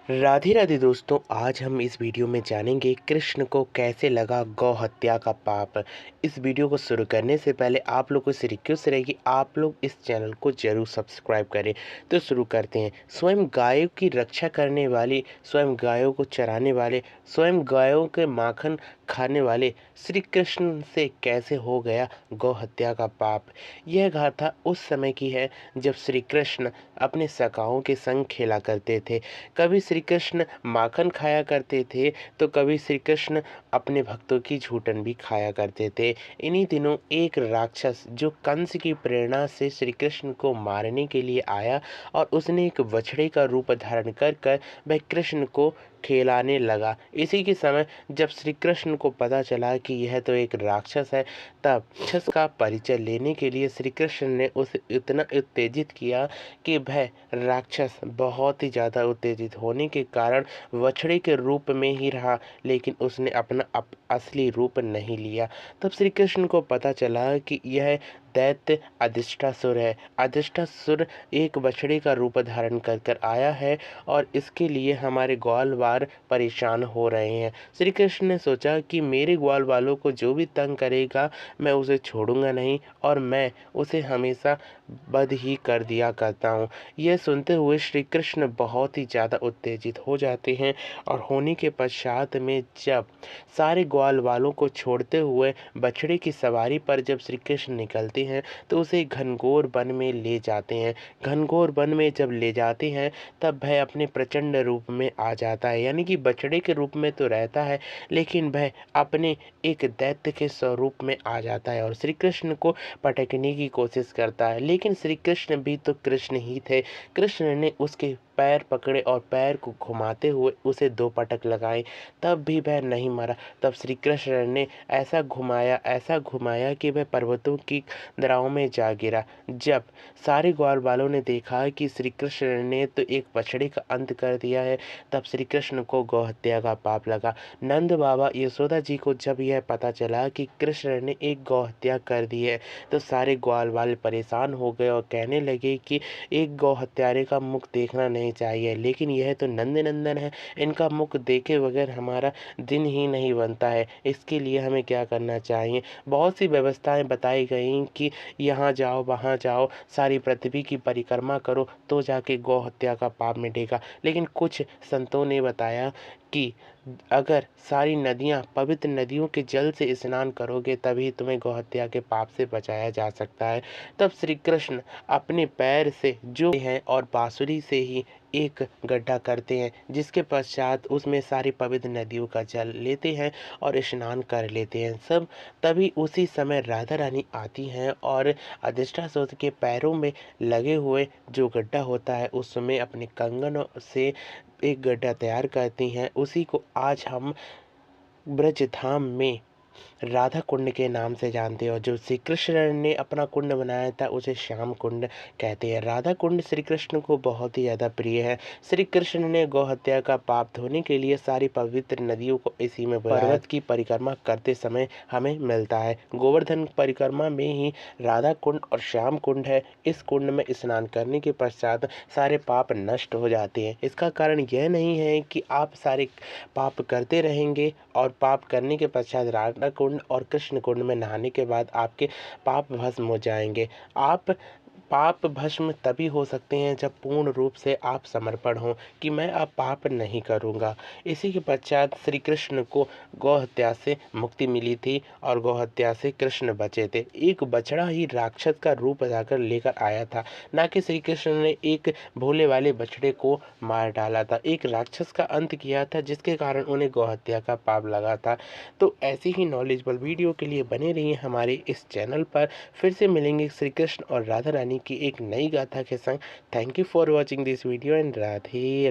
राधे राधे दोस्तों, आज हम इस वीडियो में जानेंगे कृष्ण को कैसे लगा गौ हत्या का पाप। इस वीडियो को शुरू करने से पहले आप लोगों से रिक्वेस्ट रहेगी, आप लोग इस चैनल को जरूर सब्सक्राइब करें। तो शुरू करते हैं। स्वयं गायों की रक्षा करने वाले, स्वयं गायों को चराने वाले, स्वयं गायों के माखन खाने वाले श्री कृष्ण से कैसे हो गया गौ हत्या का पाप। यह गाथा उस समय की है जब श्री कृष्ण अपने सखाओं के संग खेला करते थे। कभी श्री कृष्ण माखन खाया करते थे तो कभी श्री कृष्ण अपने भक्तों की झूठन भी खाया करते थे। इन्हीं दिनों एक राक्षस जो कंस की प्रेरणा से श्री कृष्ण को मारने के लिए आया और उसने एक बछड़े का रूप धारण कर वह कृष्ण को खिलाने लगा। इसी के समय जब श्री कृष्ण को पता चला कि यह तो एक राक्षस है, तब राक्षस का परिचय लेने के लिए श्री कृष्ण ने उसे इतना उत्तेजित किया कि वह राक्षस बहुत ही ज़्यादा उत्तेजित होने के कारण बछड़े के रूप में ही रहा, लेकिन उसने अपना असली रूप नहीं लिया। तब श्री कृष्ण को पता चला कि यह दैत्य अधिष्ठासुर है। अधिष्ठासुर एक बछड़े का रूप धारण कर आया है और इसके लिए हमारे ग्वालवाल परेशान हो रहे हैं। श्री कृष्ण ने सोचा कि मेरे ग्वाल वालों को जो भी तंग करेगा मैं उसे छोड़ूंगा नहीं और मैं उसे हमेशा बंद ही कर दिया करता हूँ। यह सुनते हुए श्री कृष्ण बहुत ही ज़्यादा उत्तेजित हो जाते हैं और होने के पश्चात में जब सारे ग्वाल वालों को छोड़ते हुए बछड़े की सवारी पर जब श्री कृष्ण निकलते हैं तो उसे घनघोर वन में ले जाते हैं। घनघोर वन में जब ले जाते हैं तब वह अपने प्रचंड रूप में आ जाता है, यानी कि बछड़े के रूप में तो रहता है लेकिन वह अपने एक दैत्य के स्वरूप में आ जाता है और श्री कृष्ण को पटकने की कोशिश करता है। लेकिन श्री कृष्ण भी तो कृष्ण ही थे। कृष्ण ने उसके पैर पकड़े और पैर को घुमाते हुए उसे 2 पटक लगाए, तब भी वह नहीं मरा। तब श्री कृष्ण ने ऐसा घुमाया कि वह पर्वतों की दरारों में जा गिरा। जब सारे ग्वाल वालों ने देखा कि श्री कृष्ण ने तो एक बछड़े का अंत कर दिया है, तब श्री कृष्ण को गौ हत्या का पाप लगा। नंद बाबा यशोदा जी को जब यह पता चला कि कृष्ण ने एक गौ हत्या कर दी है तो सारे ग्वाल वाले परेशान हो गए और कहने लगे कि एक गौ हत्यारे का मुख देखना नहीं चाहिए, लेकिन यह तो नंद नंदन है, इनका मुख देखे बगैर हमारा दिन ही नहीं बनता है। इसके लिए हमें क्या करना चाहिए। बहुत सी व्यवस्थाएं बताई गई कि यहाँ जाओ वहाँ जाओ, सारी पृथ्वी की परिक्रमा करो तो जाके गौ हत्या का पाप मिटेगा। लेकिन कुछ संतों ने बताया कि अगर सारी नदियाँ पवित्र नदियों के जल से स्नान करोगे तभी तुम्हें गौ हत्या के पाप से बचाया जा सकता है। तब श्री कृष्ण अपने पैर से जो हैं और बांसुरी से ही एक गड्ढा करते हैं, जिसके पश्चात उसमें सारी पवित्र नदियों का जल लेते हैं और स्नान कर लेते हैं सब। तभी उसी समय राधा रानी आती हैं और अधिष्ठासूर के पैरों में लगे हुए जो गड्ढा होता है उसमें अपने कंगनों से एक गड्ढा तैयार करती हैं। उसी को आज हम ब्रज धाम में राधा कुंड के नाम से जानते हैं और जो श्री कृष्ण ने अपना कुंड बनाया था उसे श्याम कुंड कहते हैं। राधा कुंड श्री कृष्ण को बहुत ही ज़्यादा प्रिय है। श्री कृष्ण ने गौ हत्या का पाप धोने के लिए सारी पवित्र नदियों को इसी में पर्वत की परिक्रमा करते समय हमें मिलता है। गोवर्धन परिक्रमा में ही राधा कुंड और श्याम कुंड है। इस कुंड में स्नान करने के पश्चात सारे पाप नष्ट हो जाते हैं। इसका कारण यह नहीं है कि आप सारे पाप करते रहेंगे और पाप करने के पश्चात राधा कुंड और कृष्ण कुंड में नहाने के बाद आपके पाप भस्म हो जाएंगे। आप पाप भस्म तभी हो सकते हैं जब पूर्ण रूप से आप समर्पण हो कि मैं अब पाप नहीं करूँगा। इसी के पश्चात श्री कृष्ण को गौ हत्या से मुक्ति मिली थी और गौ हत्या से कृष्ण बचे थे। एक बछड़ा ही राक्षस का रूप जाकर लेकर आया था, ना कि श्री कृष्ण ने एक भोले वाले बछड़े को मार डाला था, एक राक्षस का अंत किया था जिसके कारण उन्हें गौ हत्या का पाप लगा था। तो ऐसी ही नॉलेजेबल वीडियो के लिए बने रहिए हमारे इस चैनल पर। फिर से मिलेंगे श्री कृष्ण और राधा रानी की एक नई गाथा के संग। Thank you for watching this video and Radhe Radhe.